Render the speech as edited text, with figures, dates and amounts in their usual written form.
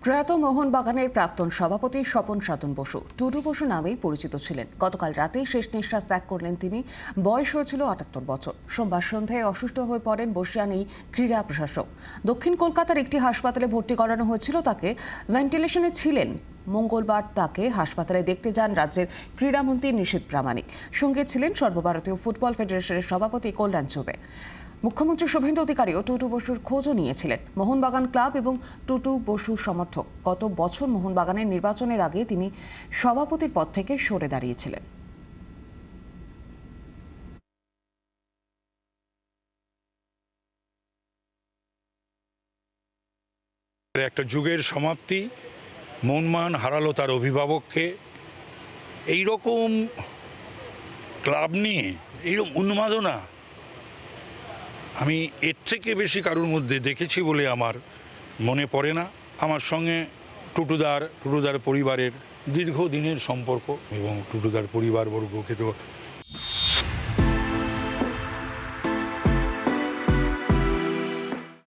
প্রয়াত মোহনবাগানের প্রাক্তন সভাপতি স্বপন সাধন বসু টুটু বসু নামেই পরিচিত ছিলেন। গতকাল রাতে শেষ নিঃশ্বাস ত্যাগ করলেন তিনি। বয়স হয়েছিল ৭৮ বছর। সোমবার সন্ধ্যায় অসুস্থ হয়ে পড়েন বর্ষিয়ান এই ক্রীড়া প্রশাসক। দক্ষিণ কলকাতার একটি হাসপাতালে ভর্তি করানো হয়েছিল তাকে। ভেন্টিলেশনে ছিলেন। মঙ্গলবার তাকে হাসপাতালে দেখতে যান রাজ্যের ক্রীড়ামন্ত্রী নিশীথ প্রামাণিক। সঙ্গে ছিলেন সর্বভারতীয় ফুটবল ফেডারেশনের সভাপতি কল্যাণ চৌবে। মুখ্যমন্ত্রী শুভেন্দু অধিকারীও টুটু বসুর খোঁজও নিয়েছিলেন। মোহনবাগান ক্লাব এবং টুটু বসু সমর্থক। গত বছর মোহনবাগানের নির্বাচনের আগে তিনি সভাপতির পদ থেকে সরে দাঁড়িয়েছিলেন। একটা যুগের সমাপ্তি। মনমান হারালো তার অভিভাবককে। এই রকম ক্লাব নিয়ে এইরকম উন্মাদনা আমি এর থেকে বেশি কারোর মধ্যে দেখেছি বলে আমার মনে পড়ে না। আমার সঙ্গে টুটুদার পরিবারের দীর্ঘদিনের সম্পর্ক এবং টুটুদার পরিবারবর্গকে তো